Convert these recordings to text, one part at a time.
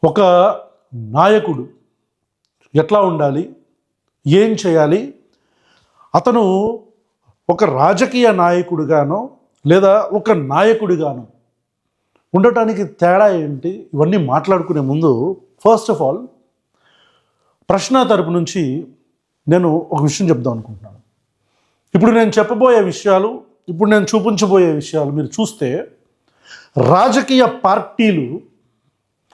ఒక నాయకుడు ఎట్లా ఉండాలి, ఏం చేయాలి, అతను ఒక రాజకీయ నాయకుడిగానో లేదా ఒక నాయకుడిగానో ఉండటానికి తేడా ఏంటి, ఇవన్నీ మాట్లాడుకునే ముందు ఫస్ట్ ఆఫ్ ఆల్ ప్రశ్న తరపు నుంచి నేను ఒక విషయం చెప్దాం అనుకుంటున్నాను. ఇప్పుడు నేను చెప్పబోయే విషయాలు, ఇప్పుడు నేను చూపించబోయే విషయాలు మీరు చూస్తే రాజకీయ పార్టీలు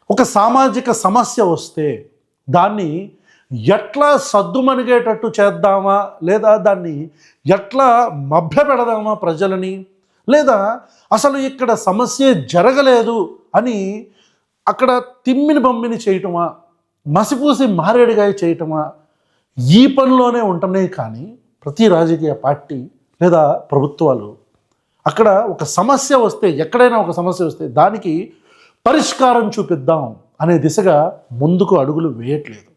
ఒక సామాజిక సమస్య వస్తే దాన్ని ఎట్లా సద్దుమణిగేటట్టు చేద్దామా, లేదా దాన్ని ఎట్లా మభ్యపెడదామా ప్రజలని, లేదా అసలు ఇక్కడ సమస్య జరగలేదు అని అక్కడ తిమ్మిని బమ్మిని చేయటమా, మసిపూసి మారేడుగాయ చేయటమా, ఈ పనిలోనే ఉంటున్నాయి. కానీ ప్రతి రాజకీయ పార్టీ లేదా ప్రభుత్వాలు అక్కడ ఒక సమస్య వస్తే, ఎక్కడైనా ఒక సమస్య వస్తే దానికి పరిష్కారం చూపిద్దాం అనే దిశగా ముందుకు అడుగులు వేయట్లేదు.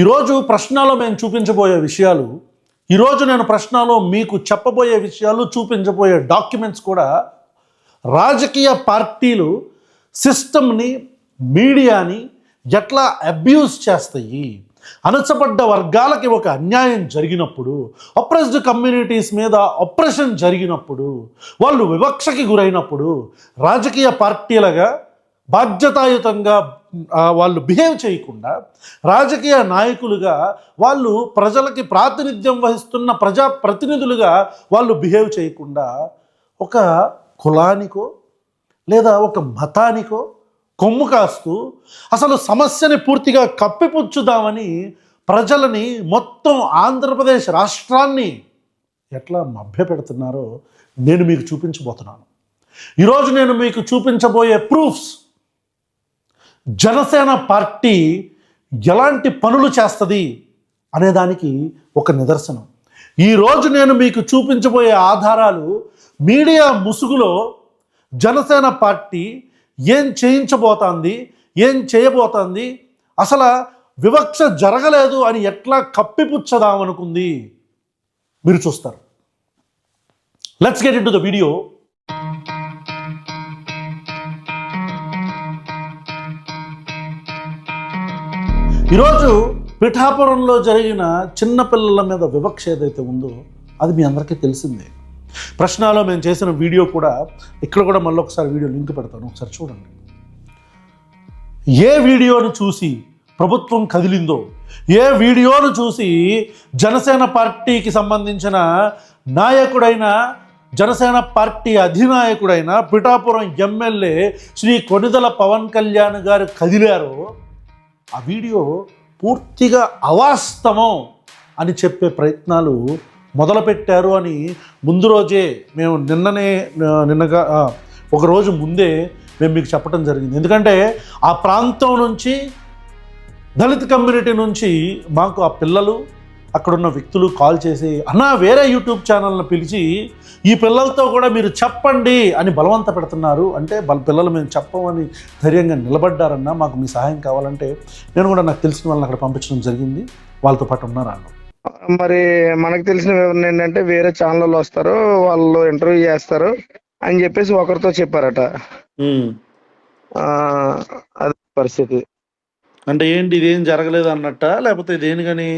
ఈరోజు ప్రశ్నలో మేము చూపించబోయే విషయాలు, ఈరోజు నేను ప్రశ్నలో మీకు చెప్పబోయే విషయాలు, చూపించబోయే డాక్యుమెంట్స్ కూడా రాజకీయ పార్టీలు సిస్టమ్ని, మీడియాని ఎట్లా అబ్యూస్ చేస్తాయి, అణచబడ్డ వర్గాలకి ఒక అన్యాయం జరిగినప్పుడు, అప్రెస్డ్ కమ్యూనిటీస్ మీద ఆపరేషన్ జరిగినప్పుడు, వాళ్ళు వివక్షకి గురైనప్పుడు రాజకీయ పార్టీలుగా బాధ్యతాయుతంగా వాళ్ళు బిహేవ్ చేయకుండా, రాజకీయ నాయకులుగా వాళ్ళు ప్రజలకి ప్రాతినిధ్యం వహిస్తున్న ప్రజాప్రతినిధులుగా వాళ్ళు బిహేవ్ చేయకుండా ఒక కులానికో లేదా ఒక మతానికో కొమ్ము కాస్తూ అసలు సమస్యని పూర్తిగా కప్పిపుచ్చుదామని ప్రజలని, మొత్తం ఆంధ్రప్రదేశ్ రాష్ట్రాన్ని ఎట్లా మభ్యపెడుతున్నారో నేను మీకు చూపించబోతున్నాను. ఈరోజు నేను మీకు చూపించబోయే ప్రూఫ్స్ జనసేన పార్టీ ఎలాంటి పనులు చేస్తుంది అనేదానికి ఒక నిదర్శనం. ఈరోజు నేను మీకు చూపించబోయే ఆధారాలు మీడియా ముసుగులో జనసేన పార్టీ ఏం చేయించబోతోంది, ఏం చేయబోతోంది, అసలు వివక్ష జరగలేదు అని ఎట్లా కప్పిపుచ్చదామనుకుంది మీరు చూస్తారు. Let's get into the video. ఈరోజు పిఠాపురంలో జరిగిన చిన్నపిల్లల మీద వివక్ష ఏదైతే ఉందో అది మీ అందరికీ తెలిసిందే. ప్రశ్నలో మేము చేసిన వీడియో కూడా ఇక్కడ కూడా మళ్ళీ ఒకసారి వీడియో లింక్ పెడతాను, ఒకసారి చూడండి. ఏ వీడియోను చూసి ప్రభుత్వం కదిలిందో, ఏ వీడియోను చూసి జనసేన పార్టీకి సంబంధించిన నాయకుడైన, జనసేన పార్టీ అధినాయకుడైన పిఠాపురం ఎమ్మెల్యే శ్రీ కొణిదెల పవన్ కళ్యాణ్ గారు కదిలారో ఆ వీడియో పూర్తిగా అవాస్తవం అని చెప్పే ప్రయత్నాలు మొదలుపెట్టారు అని ముందు రోజే మేము నిన్నగా ఒక రోజు ముందే మేము మీకు చెప్పడం జరిగింది. ఎందుకంటే ఆ ప్రాంతం నుంచి, దళిత కమ్యూనిటీ నుంచి మాకు ఆ పిల్లలు, అక్కడున్న వ్యక్తులు కాల్ చేసి, అన్నా వేరే యూట్యూబ్ ఛానల్ని పిలిచి ఈ పిల్లలతో కూడా మీరు చెప్పండి అని బలవంత పెడుతున్నారు. అంటే పిల్లలు మేము చెప్పమని ధైర్యంగా నిలబడ్డారన్నా, మాకు మీ సహాయం కావాలంటే నేను కూడా నాకు తెలిసిన వాళ్ళని అక్కడ పంపించడం జరిగింది, వాళ్ళతో పాటు ఉన్నారు అన్న. మరి మనకు తెలిసిన వివరణ ఏంటంటే వేరే ఛానల్లో వస్తారు, వాళ్ళు ఇంటర్వ్యూ చేస్తారు అని చెప్పేసి ఒకరితో చెప్పారట. అది పరిస్థితి. అంటే ఏంటి, ఇదేం జరగలేదు అన్నట్ట, లేకపోతే దేనికని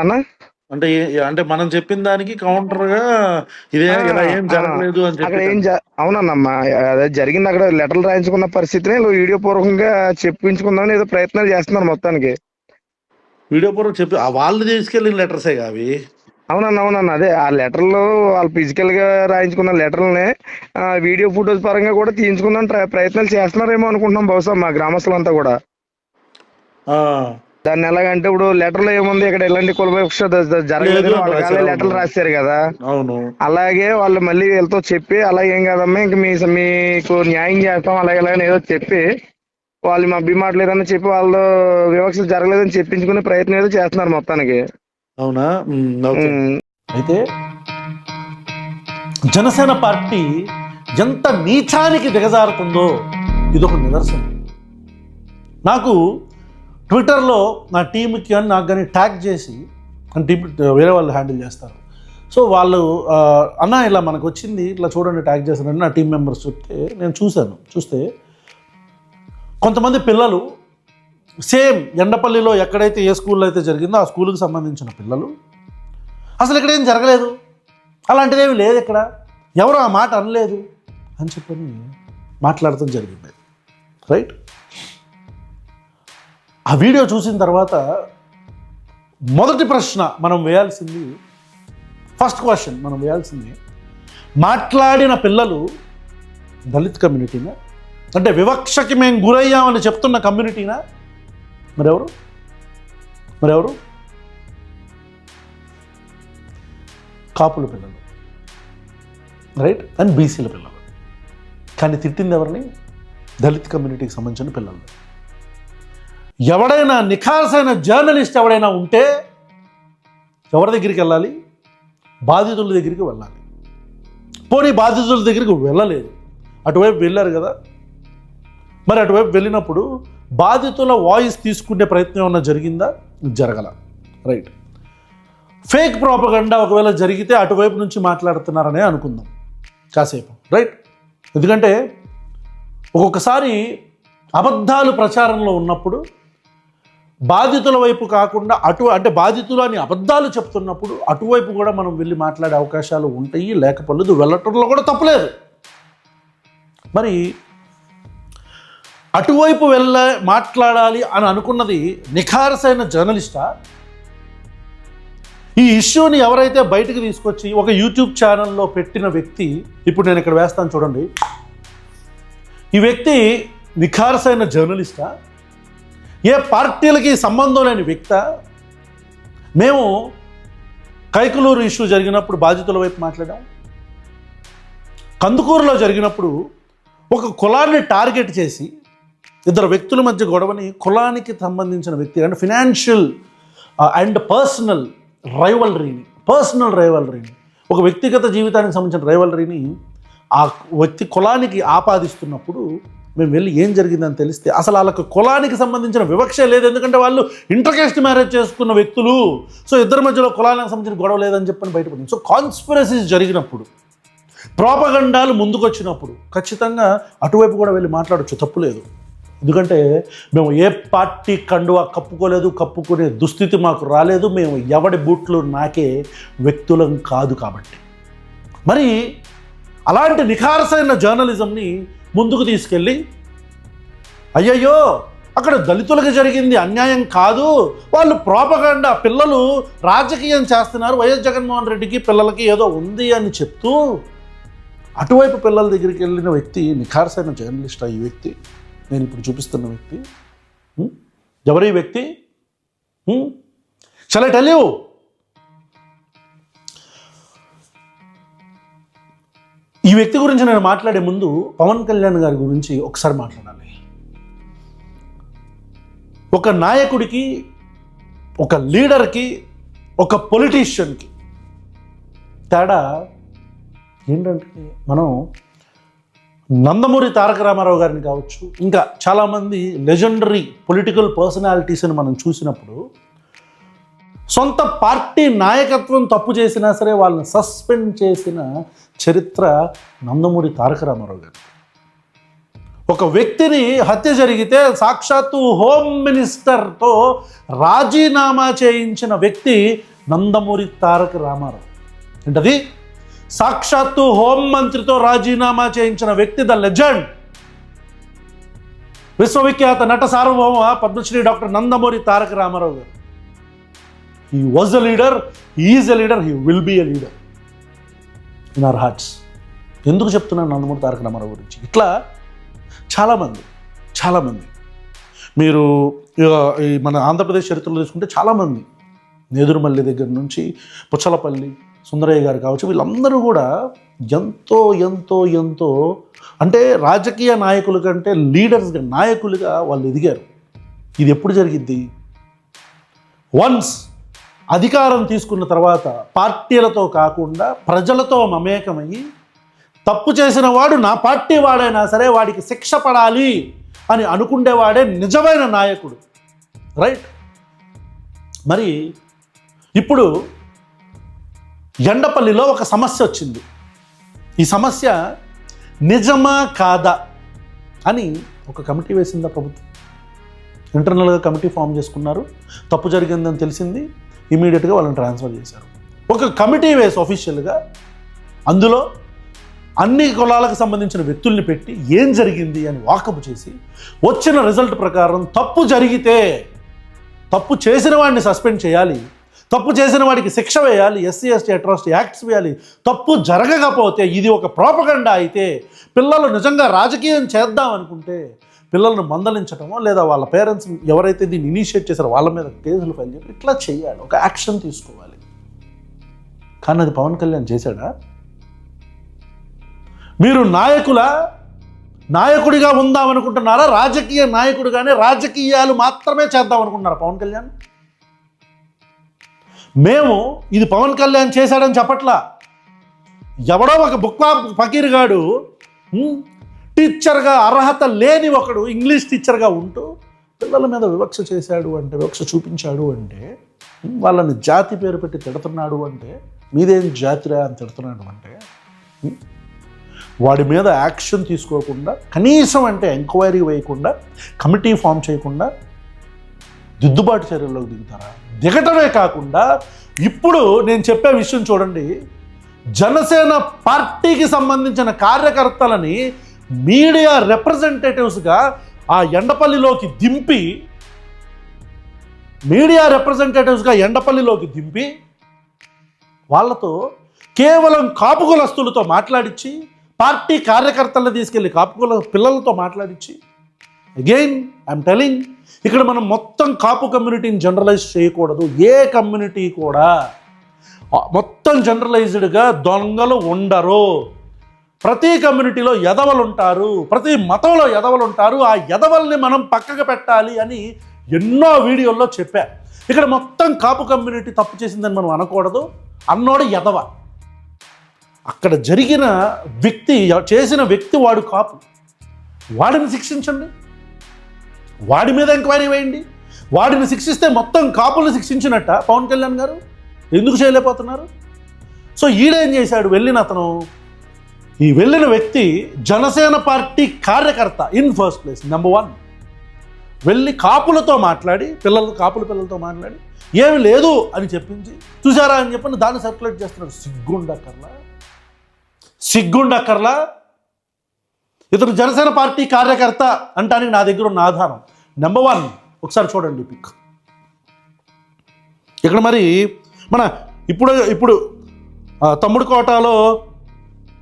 అన్న? అంటే అంటే మనం చెప్పిన దానికి కౌంటర్ గా ఇదే ఇలా ఏం జరగలేదు అని చెప్పి. అవునన్నమ్మా, అదే జరిగింది. అక్కడ లెటర్లు రాయించుకున్న పరిస్థితిని వీడియో పూర్వకంగా చెప్పించుకుందామని ఏదో ప్రయత్నాలు చేస్తున్నారు మొత్తానికి. వీడియో పూర్వకం చెప్పి వాళ్ళు తీసుకెళ్ళిన లెటర్సే అవి. అవునన్న, అదే ఆ లెటర్లు వాళ్ళు ఫిజికల్ గా రాయించుకున్న లెటర్లని వీడియో ఫోటోస్ పరంగా కూడా తీయించుకుందాం ప్రయత్నాలు చేస్తున్నారేమో అనుకుంటున్నాం బహుశా మా గ్రామస్తులంతా కూడా. దాన్ని ఎలాగంటే ఇప్పుడు లెటర్లో ఏముంది, ఇక్కడ ఎలాంటి కులవివక్ష జరగలేదు లెటర్లు రాశారు కదా, అలాగే వాళ్ళు మళ్ళీ వీళ్ళతో చెప్పి అలా ఏం కాదమ్మా ఇంక మీకు న్యాయం చేస్తాం అలాగే ఏదో చెప్పి వాళ్ళు మా అభిమాటలు ఏదన్నా చెప్పి వాళ్ళు వివక్ష జరగలేదని చెప్పించుకునే ప్రయత్నం ఏదో చేస్తున్నారు మొత్తానికి. అవునా? అయితే జనసేన పార్టీ ఎంత నీచానికి దిగజారుతుందో ఇదొక నిదర్శనం. నాకు ట్విట్టర్లో నా టీంకి అని నాకు కానీ ట్యాగ్ చేసి, అంటే వేరే వాళ్ళు హ్యాండిల్ చేస్తారు, సో వాళ్ళు అన్న ఇలా మనకు వచ్చింది ఇట్లా చూడండి ట్యాగ్ చేశారని నా టీం మెంబర్స్ చెప్తే నేను చూస్తే కొంతమంది పిల్లలు సేమ్ ఎండపల్లిలో ఎక్కడైతే ఏ స్కూల్లో అయితే జరిగిందో ఆ స్కూల్కి సంబంధించిన పిల్లలు అసలు ఇక్కడ ఏం జరగలేదు, అలాంటిదేమీ లేదు, ఇక్కడ ఎవరు ఆ మాట అనలేదు అని చెప్పని మాట్లాడటం జరిగింది. రైట్. ఆ వీడియో చూసిన తర్వాత మొదటి ప్రశ్న మనం వేయాల్సింది, ఫస్ట్ క్వశ్చన్ మనం వేయాల్సింది, మాట్లాడిన పిల్లలు దళిత్ కమ్యూనిటీనా, అంటే వివక్షకి మేము గురయ్యామని చెప్తున్న కమ్యూనిటీనా, మరెవరు కాపుల పిల్లలు, రైట్, అండ్ బీసీల పిల్లలు. కానీ తిట్టింది ఎవరిని? దళిత్ కమ్యూనిటీకి సంబంధించిన పిల్లలు. ఎవడైనా నిఖార్సైన జర్నలిస్ట్ ఎవడైనా ఉంటే ఎవరి దగ్గరికి వెళ్ళాలి? బాధితుల దగ్గరికి వెళ్ళాలి. పోనీ బాధితుల దగ్గరికి వెళ్ళలేదు, అటువైపు వెళ్ళారు కదా, మరి అటువైపు వెళ్ళినప్పుడు బాధితుల వాయిస్ తీసుకునే ప్రయత్నం ఏమన్నా జరిగిందా? జరగల. రైట్. ఫేక్ ప్రాపగండా ఒకవేళ జరిగితే అటువైపు నుంచి మాట్లాడుతున్నారనే అనుకుందాం కాసేపు. రైట్. ఎందుకంటే ఒక్కొక్కసారి అబద్ధాలు ప్రచారంలో ఉన్నప్పుడు బాధితుల వైపు కాకుండా అంటే బాధితులు అని అబద్ధాలు చెప్తున్నప్పుడు అటువైపు కూడా మనం వెళ్ళి మాట్లాడే అవకాశాలు ఉంటాయి, లేకపోలేదు, వెళ్ళటంలో కూడా తప్పలేదు. మరి అటువైపు మాట్లాడాలి అని అనుకున్నది నిఖారసైన జర్నలిస్టా? ఈ ఇష్యూని ఎవరైతే బయటకు తీసుకొచ్చి ఒక యూట్యూబ్ ఛానల్లో పెట్టిన వ్యక్తి, ఇప్పుడు నేను ఇక్కడ వేస్తాను చూడండి, ఈ వ్యక్తి నిఖారసైన జర్నలిస్టా? ఏ పార్టీలకి సంబంధం లేని వ్యక్తా? మేము కైకలూరు ఇష్యూ జరిగినప్పుడు బాధితుల వైపు మాట్లాడాం, కందుకూరులో జరిగినప్పుడు ఒక కులాన్ని టార్గెట్ చేసి ఇద్దరు వ్యక్తుల మధ్య గొడవని కులానికి సంబంధించిన వ్యక్తి అంటే ఫినాన్షియల్ అండ్ పర్సనల్ రైవల్రీని ఒక వ్యక్తిగత జీవితానికి సంబంధించిన రైవల్రీని ఆ వ్యక్తి కులానికి ఆపాదిస్తున్నప్పుడు మేము వెళ్ళి ఏం జరిగిందని తెలిస్తే అసలు వాళ్ళకి కులానికి సంబంధించిన వివక్ష లేదు, ఎందుకంటే వాళ్ళు ఇంటర్కాస్ట్ మ్యారేజ్ చేసుకున్న వ్యక్తులు, సో ఇద్దరి మధ్యలో కులానికి సంబంధించిన గొడవ లేదని చెప్పని బయటపడింది. సో కాన్స్పిరసీస్ జరిగినప్పుడు, ప్రాపగండాలు ముందుకొచ్చినప్పుడు ఖచ్చితంగా అటువైపు కూడా వెళ్ళి మాట్లాడచ్చు, తప్పులేదు. ఎందుకంటే మేము ఏ పార్టీ కండువా కప్పుకునే దుస్థితి మాకు రాలేదు, మేము ఎవడి బూట్లు నాకే వ్యక్తులం కాదు. కాబట్టి మరి అలాంటి నిఖారసైన జర్నలిజంని ముందుకు తీసుకెళ్ళి అయ్యయ్యో అక్కడ దళితులకు జరిగింది అన్యాయం కాదు, వాళ్ళు ప్రాపగండా, పిల్లలు రాజకీయం చేస్తున్నారు, వైఎస్ జగన్మోహన్ రెడ్డికి పిల్లలకి ఏదో ఉంది అని చెప్తూ అటువైపు పిల్లల దగ్గరికి వెళ్ళిన వ్యక్తి నిఖారసైన జర్నలిస్ట్. ఈ వ్యక్తి నేను ఇప్పుడు చూపిస్తున్న వ్యక్తి ఎవరి వ్యక్తి? Shall I tell you? ఈ వ్యక్తి గురించి నేను మాట్లాడే ముందు పవన్ కళ్యాణ్ గారి గురించి ఒకసారి మాట్లాడాలి. ఒక నాయకుడికి, ఒక లీడర్కి, ఒక పొలిటీషియన్కి తేడా ఏంటంటే, మనం నందమూరి తారక రామారావు గారిని కావచ్చు, ఇంకా చాలామంది లెజెండరీ పొలిటికల్ పర్సనాలిటీస్ని మనం చూసినప్పుడు సొంత పార్టీ నాయకత్వం తప్పు చేసినా సరే వాళ్ళని సస్పెండ్ చేసిన చరిత్ర నందమూరి తారక రామారావు గారు. ఒక వ్యక్తిని హత్య జరిగితే సాక్షాత్తు హోమ్ మినిస్టర్తో రాజీనామా చేయించిన వ్యక్తి నందమూరి తారక రామారావు. ఏంటది? సాక్షాత్తు హోంమంత్రితో రాజీనామా చేయించిన వ్యక్తి, ద లెజెండ్, విశ్వవిఖ్యాత నట సార్వభౌమ పద్మశ్రీ డాక్టర్ నందమూరి తారక రామారావు గారు. He was a leader, he is a leader, he will be a leader in our hearts. ఎందుకు చెప్తున్నాను నందమూరి తారక రామారావు గురించి? ఇట్లా చాలామంది మీరు ఈ మన ఆంధ్రప్రదేశ్ చరిత్రలో తీసుకుంటే చాలామంది, నేదురుమల్లి దగ్గర నుంచి పుచ్చలపల్లి సుందరయ్య గారు కావచ్చు, వీళ్ళందరూ కూడా ఎంతో ఎంతో ఎంతో అంటే రాజకీయ నాయకుల కంటే లీడర్స్గా, నాయకులుగా వాళ్ళు ఎదిగారు. ఇది ఎప్పుడు జరిగిద్ది? వన్స్ అధికారం తీసుకున్న తర్వాత పార్టీలతో కాకుండా ప్రజలతో మమేకమయ్యి తప్పు చేసిన వాడు నా పార్టీ వాడైనా సరే వాడికి శిక్ష పడాలి అని అనుకునేవాడే నిజమైన నాయకుడు. రైట్. మరి ఇప్పుడు ఎండపల్లిలో ఒక సమస్య వచ్చింది. ఈ సమస్య నిజమా కాదా అని ఒక కమిటీ వేసిందా ప్రభుత్వం. ఇంటర్నల్గా కమిటీ ఫామ్ చేసుకున్నారు. తప్పు జరిగిందని తెలిసింది, ఇమీడియట్గా వాళ్ళని ట్రాన్స్ఫర్ చేశారు. ఒక కమిటీ వేసి ఆఫీషియల్గా అందులో అన్ని కులాలకు సంబంధించిన వ్యక్తుల్ని పెట్టి ఏం జరిగింది అని వాకపు చేసి వచ్చిన రిజల్ట్ ప్రకారం తప్పు జరిగితే తప్పు చేసిన వాడిని సస్పెండ్ చేయాలి, తప్పు చేసిన వాడికి శిక్ష వేయాలి, ఎస్సీ ఎస్టీ అట్రాసిటీ యాక్ట్స్ వేయాలి. తప్పు జరగకపోతే ఇది ఒక ప్రోపగండా అయితే, పిల్లలు నిజంగా రాజకీయం చేద్దాం అనుకుంటే పిల్లలను మందలించడమో లేదా వాళ్ళ పేరెంట్స్ ఎవరైతే దీన్ని ఇనిషియేట్ చేశారో వాళ్ళ మీద కేసులు ఫైల్ చేయాలి, ఇట్లా చేయాలి, ఒక యాక్షన్ తీసుకోవాలి. కానీ అది పవన్ కళ్యాణ్ చేశాడా? మీరు నాయకుడిగా ఉందామనుకుంటున్నారా? రాజకీయ నాయకుడిగానే రాజకీయాలు మాత్రమే చేద్దాం అనుకుంటున్నారా పవన్ కళ్యాణ్? మేము ఇది పవన్ కళ్యాణ్ చేశాడని చెప్పట్లా. ఎవడో ఒక బుక్కా ఫకీర్ గాడు టీచర్గా అర్హత లేని ఒకడు ఇంగ్లీష్ టీచర్గా ఉంటూ పిల్లల మీద వివక్ష చేశాడు అంటే, వివక్ష చూపించాడు అంటే, వాళ్ళని జాతి పేరు పెట్టి తిడుతున్నాడు అంటే, మీదేం జాతిరా అని తిడుతున్నాడు అంటే, వాడి మీద యాక్షన్ తీసుకోకుండా, కనీసం అంటే ఎంక్వైరీ వేయకుండా, కమిటీ ఫామ్ చేయకుండా దిద్దుబాటు చర్యల్లోకి దిగుతారా? దిగటమే కాకుండా ఇప్పుడు నేను చెప్పే విషయం చూడండి, జనసేన పార్టీకి సంబంధించిన కార్యకర్తలని మీడియా రిప్రజెంటేటివ్స్గా ఆ ఎండపల్లిలోకి దింపి వాళ్ళతో కేవలం కాపు కులస్తులతో మాట్లాడించి, పార్టీ కార్యకర్తలను తీసుకెళ్ళి కాపు పిల్లలతో మాట్లాడించి, అగైన్ ఐఎమ్ టెలింగ్, ఇక్కడ మనం మొత్తం కాపు కమ్యూనిటీని జనరలైజ్ చేయకూడదు. ఏ కమ్యూనిటీ కూడా మొత్తం జనరలైజ్డ్గా దొంగలు ఉండరు. ప్రతి కమ్యూనిటీలో ఎదవలు ఉంటారు, ప్రతి మతంలో ఎదవలు ఉంటారు. ఆ ఎదవల్ని మనం పక్కకు పెట్టాలి అని ఎన్నో వీడియోల్లో చెప్పా. ఇక్కడ మొత్తం కాపు కమ్యూనిటీ తప్పు చేసిందని మనం అనకూడదు. అన్నోడు ఎదవ. అక్కడ జరిగిన చేసిన వ్యక్తి వాడు కాపు, వాడిని శిక్షించండి, వాడి మీద ఎంక్వైరీ వేయండి. వాడిని శిక్షిస్తే మొత్తం కాపుల్ని శిక్షించినట్ట పవన్ కళ్యాణ్ గారు ఎందుకు చేయలేకపోతున్నారు? సో ఈడేం చేశాడు? వెళ్ళిన వ్యక్తి జనసేన పార్టీ కార్యకర్త ఇన్ ఫస్ట్ ప్లేస్, నెంబర్ 1. వెళ్ళి కాపులతో మాట్లాడి, కాపుల పిల్లలతో మాట్లాడి ఏమి లేదు అని చెప్పించి, చూసారా అని చెప్పని దాన్ని సర్క్యులేట్ చేస్తున్నాడు. సిగ్గుండక్కర్లా. ఇతను జనసేన పార్టీ కార్యకర్త అంటానికి నా దగ్గర ఉన్న ఆధారం నెంబర్ 1 ఒకసారి చూడండి పిక్. ఇక్కడ మరి మన ఇప్పుడు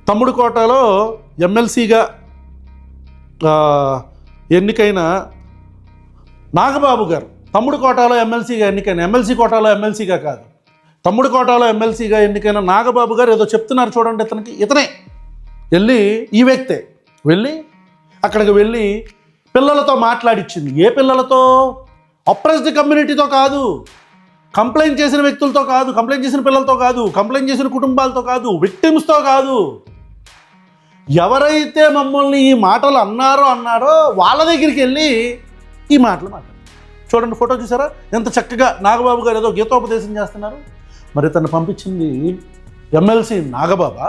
తమ్ముడు కోటలో ఎమ్మెల్సీగా ఎన్నికైన నాగబాబు గారు, తమ్ముడు కోటాలో ఎమ్మెల్సీగా ఎన్నికైన, ఎమ్మెల్సీ కోటాలో ఎమ్మెల్సీగా కాదు, తమ్ముడు కోటాలో ఎమ్మెల్సీగా ఎన్నికైన నాగబాబు గారు ఏదో చెప్తున్నారు చూడండి. ఇతనే ఈ వ్యక్తే అక్కడికి వెళ్ళి పిల్లలతో మాట్లాడిచ్చింది. ఏ పిల్లలతో? అప్రెస్డ్ కమ్యూనిటీతో కాదు, కంప్లైంట్ చేసిన వ్యక్తులతో కాదు, కంప్లైంట్ చేసిన పిల్లలతో కాదు, కంప్లైంట్ చేసిన కుటుంబాలతో కాదు, విక్టిమ్స్తో కాదు. ఎవరైతే మమ్మల్ని ఈ మాటలు అన్నారో వాళ్ళ దగ్గరికి వెళ్ళి ఈ మాటలు మాట్లాడారు. చూడండి, ఫోటో చూసారా ఎంత చక్కగా నాగబాబు గారు ఏదో గీతోపదేశం చేస్తున్నారు. మరి తను పంపించింది ఎమ్మెల్సీ నాగబాబా?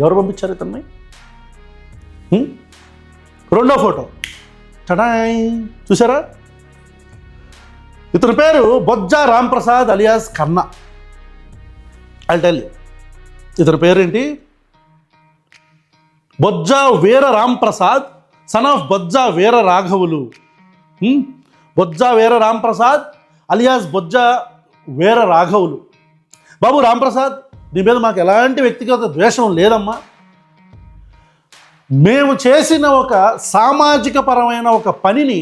ఎవరు పంపించారు ఇతన్ని? రెండో ఫోటో చడాయ్, చూసారా? ఇతని పేరు బొజ్జా రాంప్రసాద్ అలియాస్ కన్నా. ఇతని పేరేంటి? బొజ్జా వీర Ramprasad, son of Bojja Veera రాఘవులు. Bojja Veera Ramprasad alias Bojja వీర రాఘవులు. బాబు రాంప్రసాద్, నీ మీద మాకు ఎలాంటి వ్యక్తిగత ద్వేషం లేదమ్మా. మేము చేసిన ఒక సామాజిక పరమైన ఒక పనిని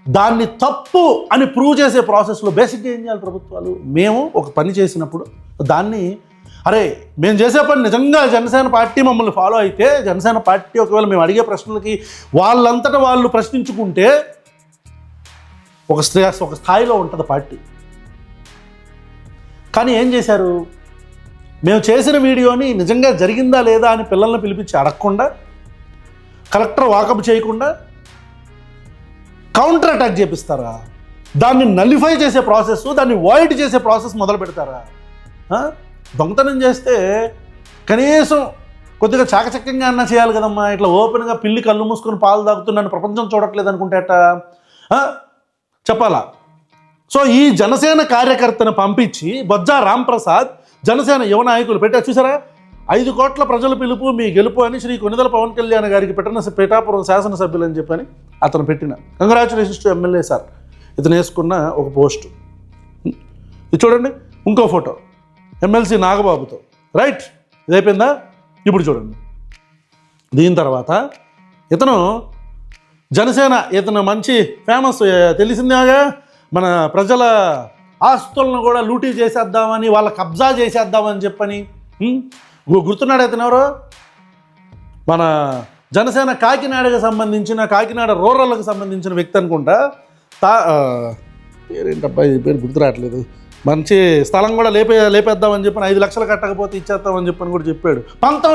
దాన్ని తప్పు అని ప్రూవ్ చేసే ప్రాసెస్లో బేసిక్గా ఏం చేయాలి ప్రభుత్వాలు? మేము ఒక పని చేసినప్పుడు దాన్ని, అరే మేము చేసే పని నిజంగా జనసేన పార్టీ మమ్మల్ని ఫాలో అయితే, జనసేన పార్టీ ఒకవేళ మేము అడిగే ప్రశ్నలకి వాళ్ళంతటా వాళ్ళు ప్రశ్నించుకుంటే ఒక స్థాయిలో ఉంటుంది పార్టీ. కానీ ఏం చేశారు? మేము చేసిన వీడియోని నిజంగా జరిగిందా లేదా అని పిల్లల్ని పిలిపించి అడగకుండా, కలెక్టర్ వాకప్ చేయకుండా కౌంటర్ అటాక్ చేపిస్తారా? దాన్ని నలిఫై చేసే ప్రాసెస్, దాన్ని వాయిడ్ చేసే ప్రాసెస్ మొదలు పెడతారా? దొంగతనం చేస్తే కనీసం కొద్దిగా చాకచక్యంగా అన్నా చేయాలి కదమ్మా. ఇట్లా ఓపెన్గా పిల్లి కళ్ళు మూసుకొని పాలు తాగుతున్నాను ప్రపంచం చూడట్లేదు అనుకుంటే చెప్పాలా? సో ఈ జనసేన కార్యకర్తను పంపించి బొజ్జా రాంప్రసాద్ జనసేన యువ నాయకులు పెట్టారు చూసారా, 5 కోట్ల ప్రజల పిలుపు మీ గెలుపు అని శ్రీ కొనిదెల పవన్ కళ్యాణ్ గారికి పెట్టిన పిఠాపురం శాసనసభ్యులు అని చెప్పని అతను పెట్టిన కంగ్రాచులేషన్స్ టు ఎమ్మెల్యే సార్ ఇతను వేసుకున్న ఒక పోస్టు. ఇది చూడండి, ఇంకో ఫోటో ఎమ్మెల్సీ నాగబాబుతో. రైట్, ఇది అయిపోయిందా? ఇప్పుడు చూడండి, దీని తర్వాత ఇతను జనసేన ఇతను మంచి ఫేమస్ తెలిసిందేగా, మన ప్రజల ఆస్తులను కూడా లూటీ చేసేద్దామని వాళ్ళ కబ్జా చేసేద్దామని చెప్పని గుర్తున్నాడు. ఇతను ఎవరో మన జనసేన కాకినాడకు సంబంధించిన కాకినాడ రూరల్కి సంబంధించిన వ్యక్తి అనుకుంటా. పేరేంటబ్బా, ఇది పేరు గుర్తు రావట్లేదు. మంచి స్థలం కూడా లేపేద్దామని చెప్పని 5 లక్షలు కట్టకపోతే ఇచ్చేస్తామని చెప్పని కూడా చెప్పాడు. పంతం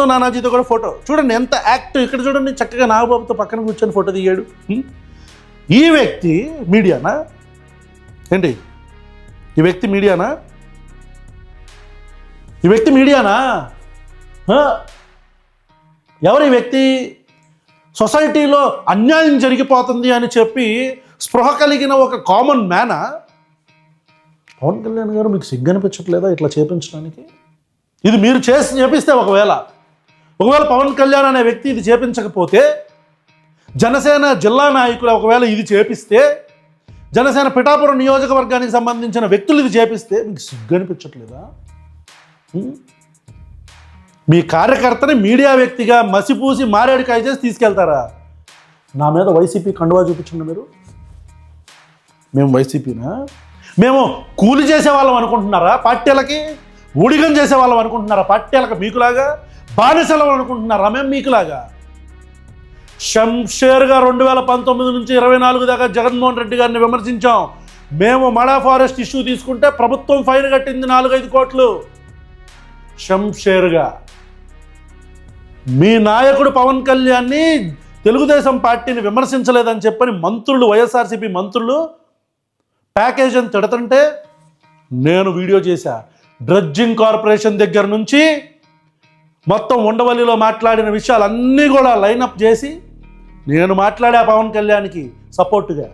నానాజీతో కూడా ఫోటో చూడండి, ఎంత యాక్టివ్. ఇక్కడ చూడండి, చక్కగా నాగబాబుతో పక్కన కూర్చొని ఫోటో దిగాడు. ఈ వ్యక్తి మీడియానా ఏంటి? ఈ వ్యక్తి మీడియానా? ఎవరు ఈ వ్యక్తి? సొసైటీలో అన్యాయం జరిగిపోతుంది అని చెప్పి స్పృహ కలిగిన ఒక కామన్ మ్యానా? పవన్ కళ్యాణ్ గారు మీకు సిగ్గు అనిపించట్లేదా ఇట్లా చేపించడానికి? ఇది మీరు చేపిస్తే ఒకవేళ పవన్ కళ్యాణ్ అనే వ్యక్తి ఇది చేపించకపోతే, జనసేన జిల్లా నాయకులు ఒకవేళ ఇది చేపిస్తే, జనసేన పిఠాపురం నియోజకవర్గానికి సంబంధించిన వ్యక్తులు ఇది చేపిస్తే మీకు సిగ్గు అనిపించట్లేదా? మీ కార్యకర్తని మీడియా వ్యక్తిగా మసిపూసి మారేడుకాయ చేసి తీసుకెళ్తారా? నా మీద వైసీపీ కండువా చూపించండి మీరు. మేము వైసీపీనా? మేము కూలి చేసేవాళ్ళం అనుకుంటున్నారా పార్టీలకి? ఊడిగం చేసేవాళ్ళం అనుకుంటున్నారా పార్టీలకు? మీకులాగా బానిసలం అనుకుంటున్నారా మేము మీకులాగా? షంషేర్గా 2019 నుంచి 24 దాకా జగన్మోహన్ రెడ్డి గారిని విమర్శించాం. మేము మడా ఫారెస్ట్ ఇష్యూ తీసుకుంటే ప్రభుత్వం ఫైన్ కట్టింది 4-5 కోట్లు. షంషేర్గా మీ నాయకుడు పవన్ కళ్యాణ్ని తెలుగుదేశం పార్టీని విమర్శించలేదని చెప్పని మంత్రులు, వైఎస్ఆర్సీపీ మంత్రులు ప్యాకేజ్ అని తిడుతుంటే నేను వీడియో చేశా. డ్రడ్జింగ్ కార్పొరేషన్ దగ్గర నుంచి మొత్తం ఉండవల్లిలో మాట్లాడిన విషయాలన్నీ కూడా లైనప్ చేసి నేను మాట్లాడా పవన్ కళ్యాణ్కి సపోర్టుగా.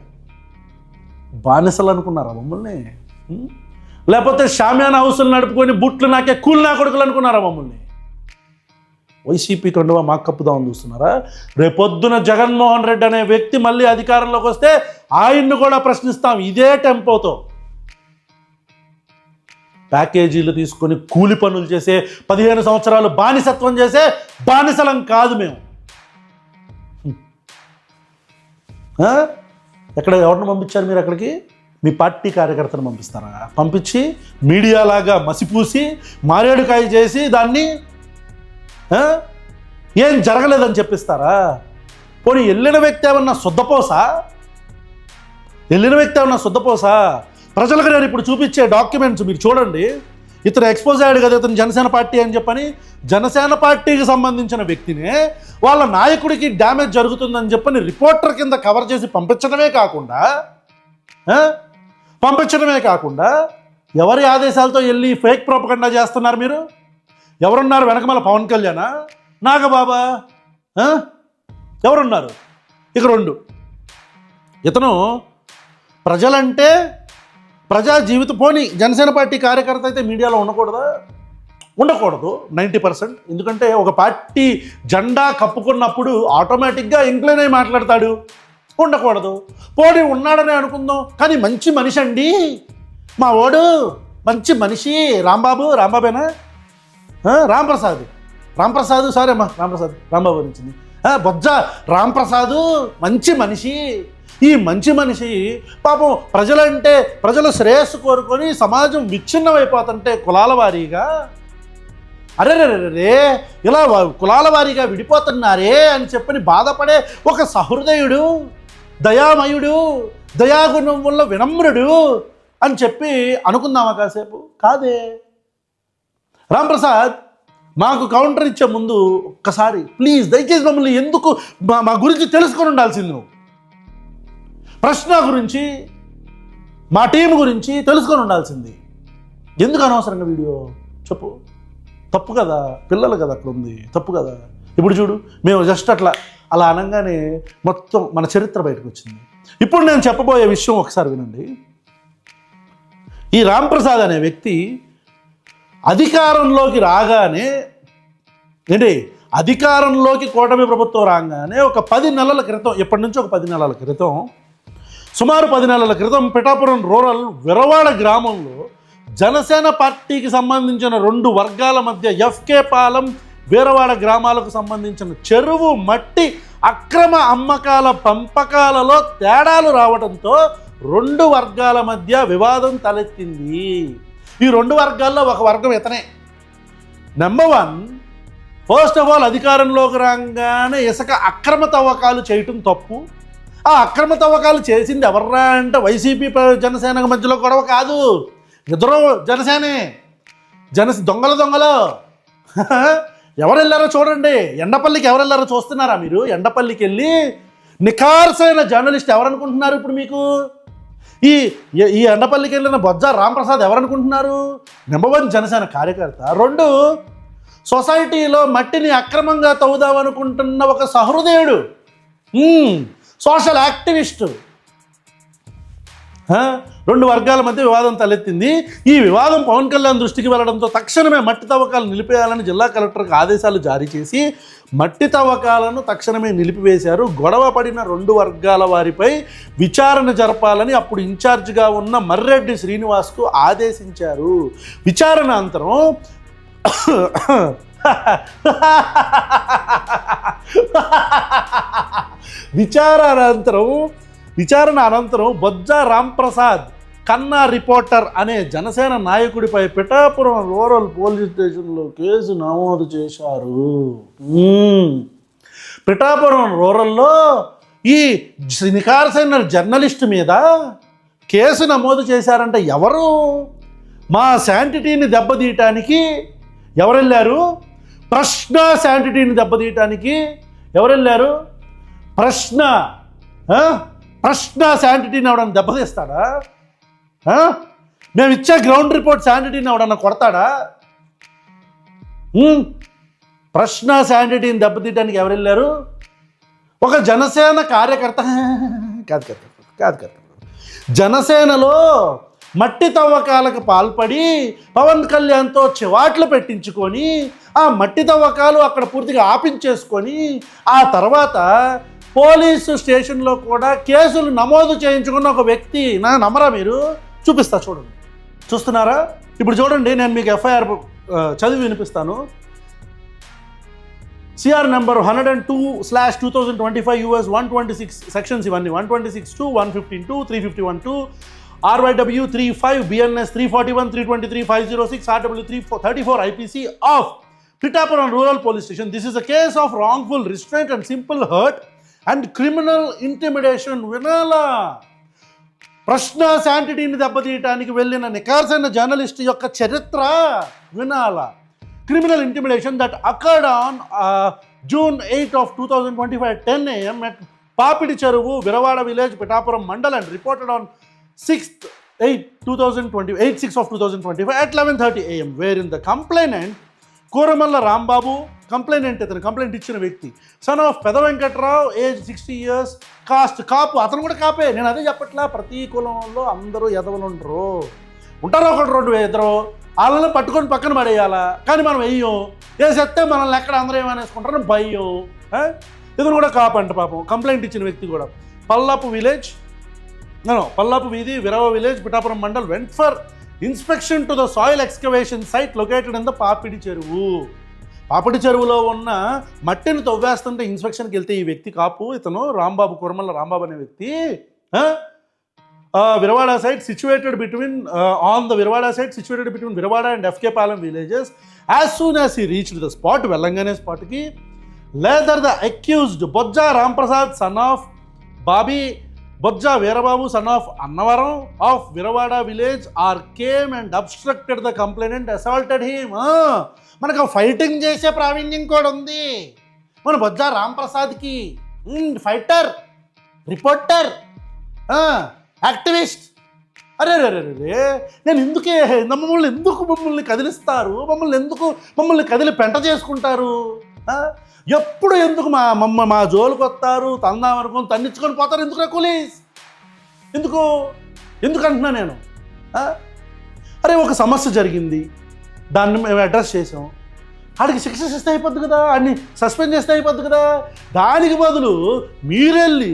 బానిసలు అనుకున్నారా మమ్మల్ని? లేకపోతే షామియానా హౌసులు నడుపుకొని బుట్లు నాకే కూలి నా కొడుకులు అనుకున్నారా మమ్మల్ని? వైసీపీ కండువా మాకు కప్పుదామని చూస్తున్నారా? రేపొద్దున జగన్మోహన్ రెడ్డి అనే వ్యక్తి మళ్ళీ అధికారంలోకి వస్తే ఆయన్ను కూడా ప్రశ్నిస్తాం ఇదే టెంపోతో. ప్యాకేజీలు తీసుకొని కూలి పనులు చేసే 15 సంవత్సరాలు బానిసత్వం చేసే బానిసలం కాదు మేము. ఎక్కడ ఎవరిని పంపించారు మీరు అక్కడికి? మీ పార్టీ కార్యకర్తను పంపిస్తారా? పంపించి మీడియాలాగా మసిపూసి మారేడుకాయ చేసి దాన్ని ఏం జరగలేదని చెప్పిస్తారా? పోనీ వెళ్ళిన వ్యక్తి ఏమన్నా శుద్ధపోసా? ప్రజలకు నేను ఇప్పుడు చూపించే డాక్యుమెంట్స్ మీరు చూడండి. ఇతను ఎక్స్పోజ్ అయ్యాడు కదా, ఇతను జనసేన పార్టీ అని చెప్పని. జనసేన పార్టీకి సంబంధించిన వ్యక్తినే వాళ్ళ నాయకుడికి డ్యామేజ్ జరుగుతుందని చెప్పని రిపోర్టర్ కింద కవర్ చేసి పంపించడమే కాకుండా ఎవరి ఆదేశాలతో వెళ్ళి ఫేక్ ప్రోపగండా చేస్తున్నారు మీరు? ఎవరున్నారు వెనకమాల? పవన్ కళ్యాణా? నాగబాబా? ఎవరున్నారు? ఇక 2 ఇతను ప్రజలంటే ప్రజా జీవితం. పోనీ జనసేన పార్టీ కార్యకర్త అయితే మీడియాలో ఉండకూడదు 90%. ఎందుకంటే ఒక పార్టీ జెండా కప్పుకున్నప్పుడు ఆటోమేటిక్గా ఇంక్లైన్ అయి మాట్లాడతాడు. ఉండకూడదు. పోనీ ఉన్నాడని అనుకుందాం, కానీ మంచి మనిషి అండి మా ఓడు, మంచి మనిషి రాంబాబేనా? రాంప్రసాద్ సారీ అమ్మా, రాంబాబు వచ్చింది. బొజ్జ రాంప్రసాద్ మంచి మనిషి. ఈ మంచి మనిషి పాపం ప్రజల శ్రేయస్సు కోరుకొని సమాజం విచ్ఛిన్నమైపోతుంటే కులాల వారీగా అరే ఇలా కులాల వారీగా విడిపోతున్నారే అని చెప్పని బాధపడే ఒక సహృదయుడు, దయామయుడు, దయాగుణం వల్ల వినమ్రుడు అని చెప్పి అనుకుందామా కాసేపు? కాదే. రాంప్రసాద్ మాకు కౌంటర్ ఇచ్చే ముందు ఒక్కసారి ప్లీజ్ దయచేసి మమ్మల్ని ఎందుకు మా గురించి తెలుసుకొని ఉండాల్సింది నువ్వు. ప్రశ్న గురించి మా టీం గురించి తెలుసుకొని ఉండాల్సింది. ఎందుకు అనవసరంగా వీడియో చెప్పు? తప్పు కదా, పిల్లలు కదా అక్కడ ఉంది, తప్పు కదా. ఇప్పుడు చూడు, మేము జస్ట్ అలా అనగానే మొత్తం మన చరిత్ర బయటకు వచ్చింది. ఇప్పుడు నేను చెప్పబోయే విషయం ఒకసారి వినండి. ఈ రాంప్రసాద్ అనే వ్యక్తి అధికారంలోకి రాగానే అధికారంలోకి కూటమి ప్రభుత్వం రాగానే ఒక 10 నెలల క్రితం, ఎప్పటి నుంచో ఒక 10 నెలల క్రితం, సుమారు 10 నెలల క్రితం పిఠాపురం రూరల్ విరవాడ గ్రామంలో జనసేన పార్టీకి సంబంధించిన 2 వర్గాల మధ్య ఎఫ్కే పాలెం వీరవాడ గ్రామాలకు సంబంధించిన చెరువు మట్టి అక్రమ అమ్మకాల పంపకాలలో తేడాలు రావడంతో 2 వర్గాల మధ్య వివాదం తలెత్తింది. ఈ 2 వర్గాల్లో ఒక వర్గం ఇతనే. నెంబర్ 1, ఫస్ట్ ఆఫ్ ఆల్ అధికారంలోకి రాగానే ఇసుక అక్రమ తవ్వకాలు చేయటం తప్పు. ఆ అక్రమ తవ్వకాలు చేసింది ఎవర్రా అంటే వైసీపీ జనసేన మధ్యలో గొడవ కాదు, ఇద్దరు జనసేనే. దొంగలు ఎవరు వెళ్ళారో చూడండి. ఎండపల్లికి ఎవరు వెళ్ళారో చూస్తున్నారా మీరు? ఎండపల్లికి వెళ్ళి నిఖార్సైన జర్నలిస్ట్ ఎవరనుకుంటున్నారు ఇప్పుడు మీకు? ఈ ఎండపల్లికి వెళ్ళిన బొజ్జా రాంప్రసాద్ ఎవరనుకుంటున్నారు? నెంబర్ 1 జనసేన కార్యకర్త. 2 సొసైటీలో మట్టిని అక్రమంగా తవ్వుదామనుకుంటున్న ఒక సహృదయుడు, సోషల్ యాక్టివిస్టు. 2 వర్గాల మధ్య వివాదం తలెత్తింది. ఈ వివాదం పవన్ కళ్యాణ్ దృష్టికి వెళ్ళడంతో తక్షణమే మట్టి తవ్వకాలు నిలిపేయాలని జిల్లా కలెక్టర్కి ఆదేశాలు జారీ చేసి మట్టి తవ్వకాలను తక్షణమే నిలిపివేశారు. గొడవ పడిన 2 వర్గాల వారిపై విచారణ జరపాలని అప్పుడు ఇన్ఛార్జిగా ఉన్న మర్రెడ్డి శ్రీనివాస్కు ఆదేశించారు. విచారణ అనంతరం బొజ్జా రాంప్రసాద్ కన్నా రిపోర్టర్ అనే జనసేన నాయకుడిపై పిఠాపురం రూరల్ పోలీస్ స్టేషన్లో కేసు నమోదు చేశారు. పిఠాపురం రూరల్లో ఈ నిఖార్సైన జర్నలిస్ట్ మీద కేసు నమోదు చేశారంటే ఎవరు? మా శాంటిటీని దెబ్బతీయటానికి ఎవరు వెళ్ళారు? ప్రశ్న శాంటిటీని దెబ్బతీయటానికి ఎవరు వెళ్ళారు? ప్రశ్న శాంటిటీని ఎవడన్నా దెబ్బతీస్తాడా? మేము ఇచ్చే గ్రౌండ్ రిపోర్ట్ శాంటిటీని ఎవడన్నా కొడతాడా? ప్రశ్న శాంటిటీని దెబ్బతీయటానికి ఎవరు వెళ్ళారు? ఒక జనసేన కార్యకర్త కాదు. జనసేనలో మట్టి తవ్వకాలకు పాల్పడి పవన్ కళ్యాణ్తో చివాట్లు పెట్టించుకొని ఆ మట్టి తవ్వకాలు అక్కడ పూర్తిగా ఆపించేసుకొని ఆ తర్వాత పోలీసు స్టేషన్లో కూడా కేసులు నమోదు చేయించుకున్న ఒక వ్యక్తి. నమ్మరా మీరు? చూపిస్తా, చూడండి. చూస్తున్నారా? ఇప్పుడు చూడండి, నేను మీకు ఎఫ్ఐఆర్ చదివి వినిపిస్తాను. సిఆర్ నెంబర్ 102/2025 US 126 సెక్షన్స్ ఇవన్నీ 126(2), 115(2), 351(2), RYW 35, BNS 341, 323, 506, RW 34 IPC of Pittapuram Rural Police Station. This is a case of wrongful restraint and simple hurt and criminal intimidation. వినాలా? ప్రశ్న శాంటిటీని దెబ్బతీయటానికి వెళ్ళిన నిఖార్సైన జర్నలిస్ట్ యొక్క చరిత్ర వినాలా? Criminal intimidation that occurred on June 8 of 2025 at 10 a.m. at Papidi Cheruvu, Viravada village, Pittapuram Mandal, and reported on 8/6 of 2025 at 11:30 a.m. wherein the complainant Koramalla Rambabu, complaint ఇచ్చిన వ్యక్తి, son of పెద Venkatrao, age 60 years, cost కాపు. అతను కూడా కాపే. నేను అదే చెప్పట్లా, ప్రతి కులంలో అందరూ ఎదవలు ఉంటారు. ఒకటి 2 వాళ్ళని పట్టుకొని పక్కన పడేయాలా, కానీ మనం వెయ్యం. వేసేస్తే మనల్ని ఎక్కడ అందరూ ఏమనేసుకుంటారని భయం. ఇతను కూడా కాపంట పాపం. కంప్లైంట్ ఇచ్చిన వ్యక్తి కూడా పల్లాపు వీధి, Virava village, Pithapuram mandal, went for inspection to the soil excavation site located in the Papidi చెరువులో ఉన్న మట్టిని తవ్వేస్తుంటే ఇన్స్పెక్షన్కి వెళ్తే ఈ వ్యక్తి కాపు, ఇతను రాంబాబు, కురమల్ల రాంబాబు అనే వ్యక్తి. Viravada site situated between Viravada and FK Palam villages. As soon as he reached the spot, Vellangane spot ki, later the accused Bojja Ramprasad, son of Babi, Bojja Veerababu, son of Annavaram of Viravada village, came and obstructed the complainant, assaulted him. మనకు fighting చేసే ప్రావీణ్యం కూడా ఉంది మన బొజ్జా రాంప్రసాద్కి. Fighter, reporter, activist. అరే రే రే రే నేను మమ్మల్ని కదిలిస్తారు, మమ్మల్ని కదిలి పెంట చేసుకుంటారు, ఎప్పుడు ఎందుకు మా జోలికి వస్తారు, తందామనుకొని తన్నించుకొని పోతారు, ఎందుకు పోలీస్, ఎందుకు అంటున్నా నేను? అరే ఒక సమస్య జరిగింది, దాన్ని మేము అడ్రస్ చేసాం, ఆడికి శిక్ష చేస్తే అయిపోద్ది కదా, ఆడిని సస్పెండ్ చేస్తే అయిపోద్ది కదా. దానికి బదులు మీరెళ్ళి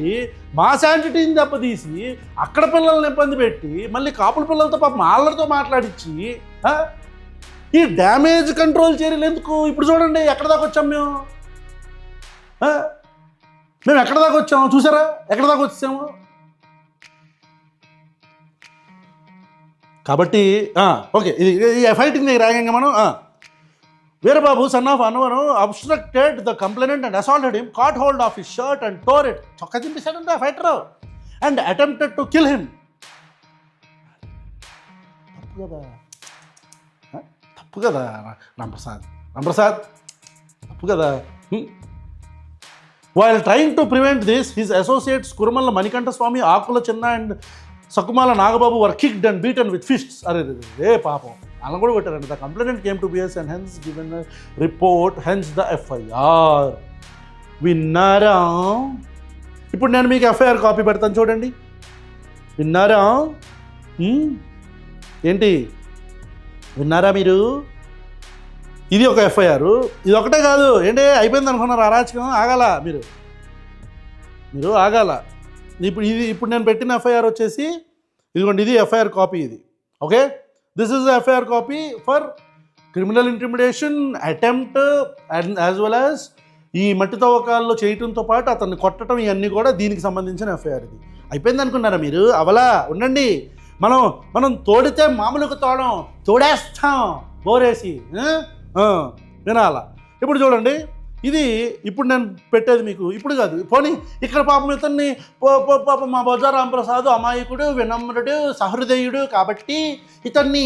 మా శాంటిటీని దెబ్బతీసి అక్కడ పిల్లల్ని ఇబ్బంది పెట్టి మళ్ళీ కాపుల పిల్లలతో పాపం వాళ్ళతో మాట్లాడించి ఈ డ్యామేజ్ కంట్రోల్ చర్యలు ఎందుకు? ఇప్పుడు చూడండి ఎక్కడ దాకా వచ్చాం మేము ఎక్కడ దాకా వచ్చాము చూసారా? ఎక్కడ దాకా వచ్చాము? కాబట్టి ఓకే, ఇది ఫైటింగ్ దగ్గర రాగంగా మనం Veerababu son of Anvaru obstructed the complainant and assaulted him, caught hold of his shirt and tore it. చొక్కా చింపేశాడంట ఆ fighter and attempted to kill him. తప్పు కదా రాంప్రసాద్, తప్పు కదా. While trying to prevent this, his associates Kurumalla Manikanta Swami, Akula Chenna and Sakumala Nagababu were kicked and beaten with fists. Arre paapam. అలా కూడా కొట్టారంట. The complainant came to BS and hence given a report, hence the FIR. విన్నారా? ఇప్పుడు నేను మీకు FIR copy పెడతాను చూడండి. విన్నారా? ఏంటి విన్నారా మీరు? ఇది ఒక FIR. ఇది ఒకటే కాదు ఏంటి, అయిపోయింది అనుకున్నారు అరాచకం. ఆగాల మీరు ఆగాల. ఇప్పుడు నేను పెట్టిన FIR వచ్చేసి ఇదిగోండి, ఇది FIR కాపీ ఇది. Okay, this is the FIR copy for criminal intimidation attempt and as well as ఈ మట్టి తవ్వకాల్లో చేయటంతో పాటు అతన్ని కొట్టడం, ఇవన్నీ కూడా దీనికి సంబంధించిన FIR. ఇది అయిపోయింది అనుకున్నారా మీరు? అవలా ఉండండి, మనం తోడితే మామూలుగా తోడేస్తాం బోరేసి వినాలా. ఇప్పుడు చూడండి, ఇది ఇప్పుడు నేను పెట్టేది మీకు ఇప్పుడు కాదు, పోనీ ఇక్కడ పాపం ఇతన్ని పాపం మా బొజ్జా రాంప్రసాద్ అమాయకుడు, వినమ్రుడు, సహృదయుడు కాబట్టి ఇతన్ని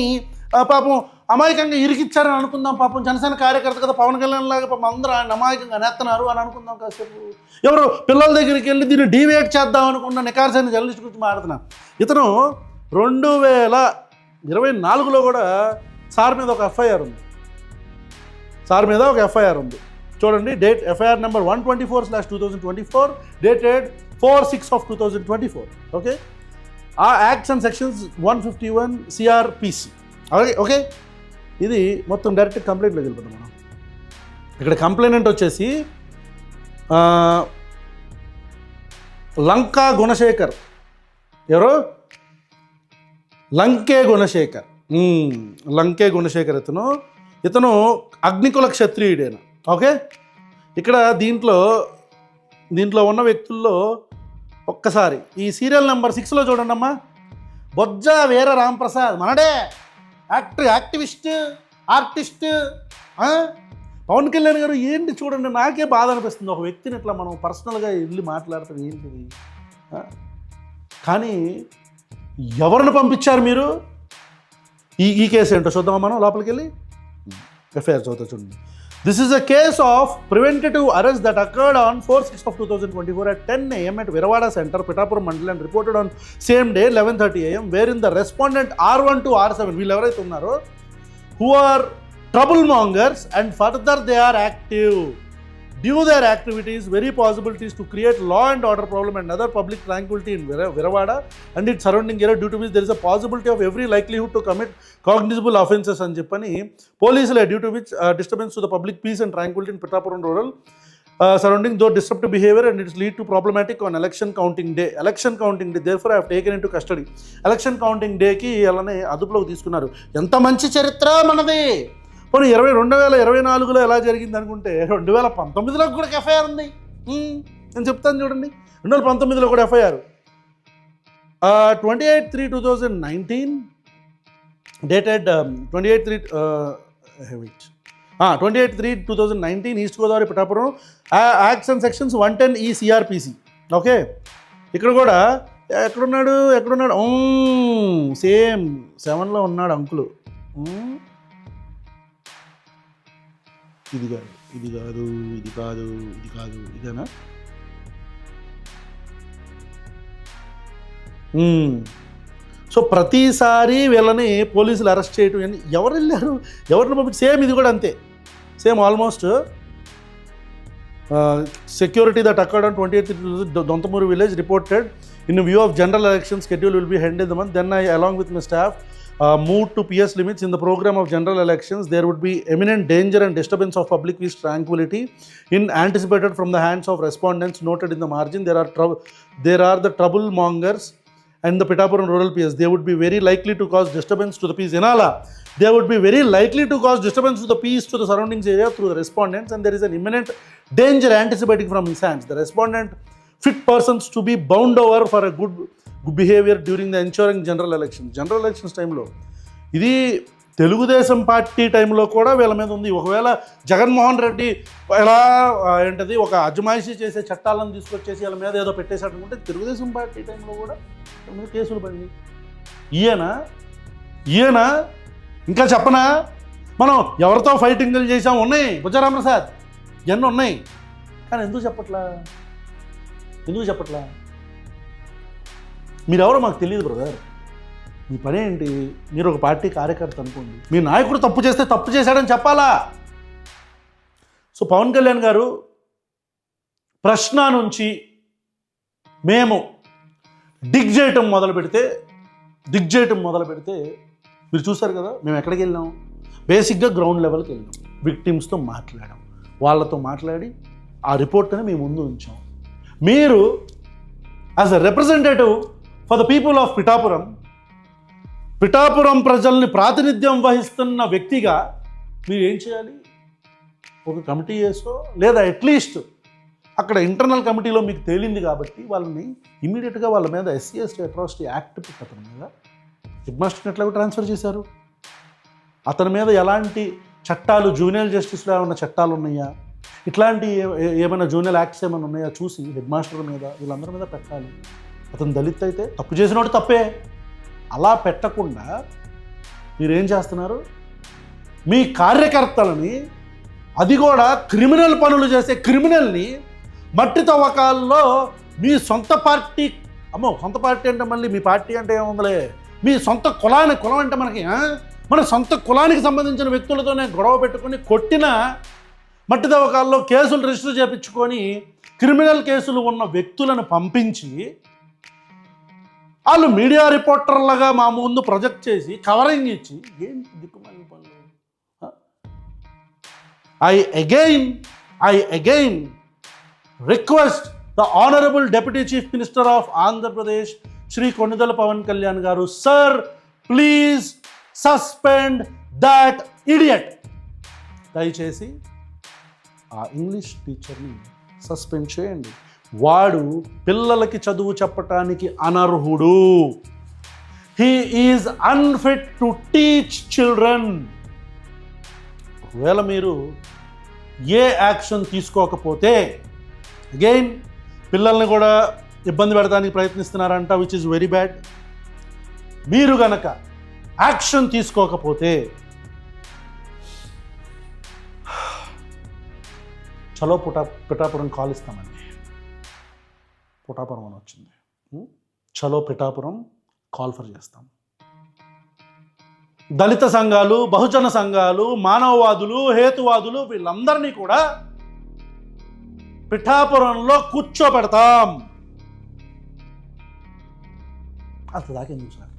పాపం అమాయకంగా ఇరికిచ్చారని అనుకుందాం. పాపం జనసేన కార్యకర్త కదా, పవన్ కళ్యాణ్ లాగా పాపం అందరూ ఆయన అమాయకంగా నేస్తున్నారు అని అనుకుందాం. కాసేపు ఎవరు పిల్లల దగ్గరికి వెళ్ళి దీన్ని డివేట్ చేద్దాం అనుకున్న నికార్సైన జర్నలిస్ట్ గురించి మాట్లాడుతున్నా. ఇతను 2024లో కూడా సార్ మీద ఒక FIR ఉంది. చూడండి, date FIR number 124/2024 dated 4/6/2024. Okay, ఆ acts and sections 151 CRPC. Okay, ఇది మొత్తం డైరెక్ట్ కంప్లైంట్లోకి వెళ్ళిపోతాం మనం. ఇక్కడ కంప్లైనెంట్ వచ్చేసి లంకా గుణశేఖర్. ఎవరు? లంకే గుణశేఖర్. ఇతను అగ్నికుల క్షత్రియుడేనా. ఓకే, ఇక్కడ దీంట్లో ఉన్న వ్యక్తుల్లో ఒక్కసారి ఈ సీరియల్ నెంబర్ 6లో చూడండి అమ్మా. బొజ్జా వీర రాంప్రసాద్ మనడే యాక్టివిస్ట్, ఆర్టిస్ట్. పవన్ కళ్యాణ్ గారు ఏంటి చూడండి, నాకే బాధ అనిపిస్తుంది. ఒక వ్యక్తిని ఇట్లా మనం పర్సనల్గా వెళ్ళి మాట్లాడతాం ఏంటిది. కానీ ఎవరిని పంపించారు మీరు? ఈ కేసు ఏంటో చూద్దామా మనం లోపలికి వెళ్ళి. FIR చదువుతా చూడండి. This is a case of preventative arrest that occurred on 4/6/2024 at 10 AM at Viravada Center, Pitapuram Mandal, and reported on same day 11:30 AM, wherein the respondent R1 to R7, వీళ్ళు ఎవరైతే ఉన్నారో, who are trouble-mongers and further they are active. Due their activities, very possibilities to create law and order problem and other public tranquility in Viravada and its surrounding area, due to which there is a possibility of every likelihood to commit cognizable offences అని చెప్పని పోలీసులే, due to which disturbance to the public peace and tranquility in Pittapuram rural surrounding though disruptive behavior and it lead to problematic on election counting day. Therefore I have taken into custody. Election counting day కి అలానే అదుపులోకి తీసుకున్నారు. ఎంత మంచి చరిత్ర మనది. పోనీ 2024లో ఎలా జరిగింది అనుకుంటే 2019లో కూడా FIR ఉంది. నేను చెప్తాను చూడండి, 2019లో కూడా FIR 28/3/2019 dated 28/3/2019 east Godavari Pithapuram acts and sections 110 ఈ CRPC. ఓకే, ఇక్కడ కూడా ఎక్కడున్నాడు సేమ్ 7లో ఉన్నాడు అంకులు. ఇది కాదు ఇదేనా? సో ప్రతిసారి వీళ్ళని పోలీసులు అరెస్ట్ చేయటం అని ఎవరు వెళ్ళారు, ఎవరిని పంపించి సేమ్ ఇది కూడా అంతే, same almost security that occurred on 28th Dontamuri village reported in view of general election schedule will be held in the month. Then I along with my staff moved to PS limits. In the program of general elections there would be imminent danger and disturbance of public peace tranquility in anticipated from the hands of respondents noted in the margin. There are the trouble-mongers and the Pittapuram rural PS. They would be very likely to cause disturbance to the peace. Inala, they would be very likely to cause disturbance to the peace to the surroundings area through the respondents, and there is an imminent danger anticipating from his hands. The respondent fit persons to be bound over for a good behavior during the ensuring general elections. General elections టైంలో ఇది Telugu Desam party టైంలో కూడా వీళ్ళ మీద ఉంది. ఒకవేళ జగన్మోహన్ రెడ్డి ఎలా ఏంటది ఒక అజమాయిషీ చేసే చట్టాలను తీసుకొచ్చేసి వీళ్ళ మీద ఏదో పెట్టేసాడనుకుంటే తెలుగుదేశం పార్టీ టైంలో కూడా వీళ్ళ మీద కేసులు పడింది. ఈయన ఇంకా చెప్పనా, మనం ఎవరితో ఫైటింగ్లు చేసాం ఉన్నాయి, బుజ్జరామప్రసాద్ ఇవన్నీ ఉన్నాయి, కానీ ఎందుకు చెప్పట్లా? మీరెవరో మాకు తెలియదు బ్రదర్. మీ పని ఏంటి? మీరు ఒక పార్టీ కార్యకర్త అనుకోండి, మీ నాయకుడు తప్పు చేస్తే తప్పు చేశాడని చెప్పాలా? సో పవన్ కళ్యాణ్ గారు ప్రశ్న నుంచి మేము దిగ్ చేయటం మొదలు పెడితే మీరు చూసారు కదా, మేము ఎక్కడికి వెళ్ళాం? బేసిక్గా గ్రౌండ్ లెవెల్కి వెళ్ళాం, విక్టిమ్స్తో మాట్లాడాం, వాళ్ళతో మాట్లాడి ఆ రిపోర్ట్ని మేము ముందు ఉంచాం. మీరు as a representative for the people of Pithapuram ప్రజల్ని ప్రాతినిధ్యం వహిస్తున్న వ్యక్తిగా మీరు ఏం చేయాలి? ఒక కమిటీ వేసో లేదా అట్లీస్ట్ అక్కడ ఇంటర్నల్ కమిటీలో మీకు తేలింది కాబట్టి వాళ్ళని ఇమీడియట్గా వాళ్ళ మీద SC/ST అట్రాసిటీ యాక్ట్ అతని మీద హెడ్ మాస్టర్ని ఎట్లాగో ట్రాన్స్ఫర్ చేశారు. అతని మీద ఎలాంటి చట్టాలు, జూనియర్ జస్టిస్లో ఏమైనా చట్టాలు ఉన్నాయా, ఇట్లాంటి ఏమైనా జూనియర్ యాక్ట్స్ ఏమైనా ఉన్నాయా చూసి హెడ్ మాస్టర్ మీద వీళ్ళందరి మీద పెట్టాలి. అతను దళిత్ అయితే తప్పు చేసినోడు తప్పే. అలా పెట్టకుండా మీరేం చేస్తున్నారు? మీ కార్యకర్తలని, అది కూడా క్రిమినల్ పనులు చేసే క్రిమినల్ని మట్టి తవ్వకాల్లో మీ సొంత పార్టీ, సొంత పార్టీ అంటే మళ్ళీ మీ పార్టీ అంటే ఏముందలే, మీ సొంత కులం అంటే మనకి మన సొంత కులానికి సంబంధించిన వ్యక్తులతోనే గొడవ పెట్టుకొని కొట్టిన మట్టి తవ్వకాల్లో కేసులు రిజిస్టర్ చేయించుకొని క్రిమినల్ కేసులు ఉన్న వ్యక్తులను పంపించి వాళ్ళు మీడియా రిపోర్టర్లుగా మా ముందు ప్రొజెక్ట్ చేసి కవరింగ్ ఇచ్చి ఏంటి దిక్కుమాలిన పనులు? I again request the Honorable Deputy Chief Minister of Andhra Pradesh, Shri Konidala Pawan Kalyan garu, sir, please suspend that idiot. దయచేసి ఆ ఇంగ్లీష్ టీచర్ని సస్పెండ్ చేయండి. వాడు పిల్లలకి చదువు చెప్పటానికి అనర్హుడు. He is unfit to teach children. ఒకవేళ మీరు ఏ యాక్షన్ తీసుకోకపోతే అగైన్ పిల్లల్ని కూడా ఇబ్బంది పెడతానికి ప్రయత్నిస్తున్నారంట, విచ్ ఇస్ వెరీ బ్యాడ్. మీరు గనక యాక్షన్ తీసుకోకపోతే చలో పిఠాపురం కాల్ ఇస్తామండి. పిఠాపురం అని వచ్చింది, చలో పిఠాపురం కాల్ ఫర్ చేస్తాం. దళిత సంఘాలు, బహుజన సంఘాలు, మానవవాదులు, హేతువాదులు వీళ్ళందరినీ కూడా పిఠాపురంలో కూర్చోబెడతాం. అసలు దాకెందుకు సార్?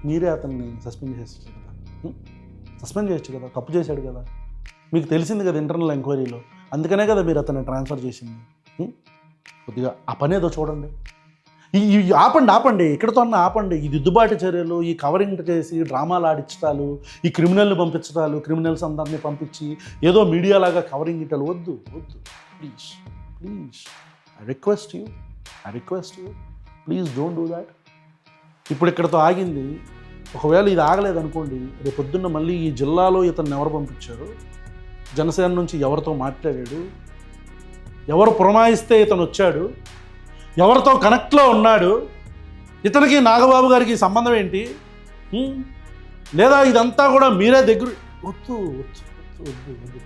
మీరే అతన్ని సస్పెండ్ చేయొచ్చు కదా, తప్పు చేశాడు కదా, మీకు తెలిసింది కదా ఇంటర్నల్ ఎంక్వైరీలో, అందుకనే కదా మీరు అతన్ని ట్రాన్స్ఫర్ చేసింది. కొద్దిగా ఆ పని ఏదో చూడండి. ఆపండి, ఇక్కడతో ఆపండి. ఈ దిద్దుబాటు చర్యలు, ఈ కవరింగ్ చేసి డ్రామాలు ఆడించటాలు, ఈ క్రిమినల్ని పంపించటాలు, క్రిమినల్స్ అందరినీ పంపించి ఏదో మీడియా లాగా కవరింగ్ ఇట్టాలు వద్దు. Please I request you please don't do that. ఇప్పుడు ఇక్కడతో ఆగింది. ఒకవేళ ఇది ఆగలేదనుకోండి, రేపు పొద్దున్న మళ్ళీ ఈ జిల్లాలో ఇతన్ని ఎవరు పంపించారు, జనసేన నుంచి ఎవరితో మాట్లాడాడు, ఎవరు పురమాయిస్తే ఇతను వచ్చాడు, ఎవరితో కనెక్ట్లో ఉన్నాడు, ఇతనికి నాగబాబు గారికి సంబంధం ఏంటి, లేదా ఇదంతా కూడా మీరే దగ్గర వద్దు.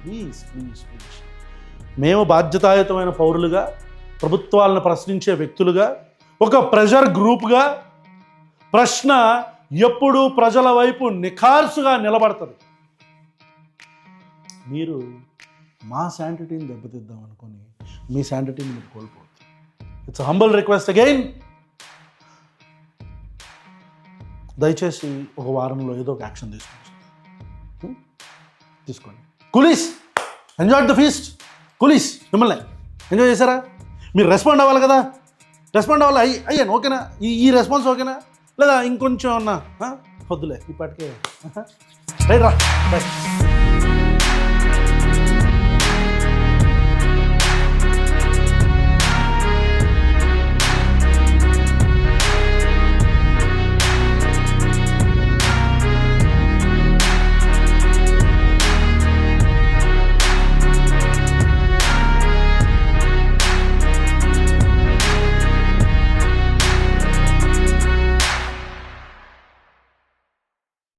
ప్లీజ్ మేము బాధ్యతాయుతమైన పౌరులుగా, ప్రభుత్వాలను ప్రశ్నించే వ్యక్తులుగా, ఒక ప్రెషర్ గ్రూప్గా ప్రశ్న ఎప్పుడూ ప్రజల వైపు నిఖార్సుగా నిలబడుతుంది. మీరు మా శాంటిటీని దెబ్బతిద్దాం అనుకొని మీ శాంటిటీని మీరు కోల్పోవచ్చు. ఇట్స్ హంబల్ రిక్వెస్ట్ అగైన్, దయచేసి ఒక వారంలో ఏదో ఒక యాక్షన్ తీసుకోండి. Coolies enjoy the feast. Coolies మిమ్మల్ని ఎంజాయ్ చేశారా? మీరు రెస్పాండ్ అవ్వాలి కదా, రెస్పాండ్ అవ్వాలి. అయ్యాను ఓకేనా, ఈ రెస్పాన్స్ ఓకేనా, లేదా ఇంకొంచెం అన్నా వద్దులే ఇప్పటికే రైట్ రా బాయ్.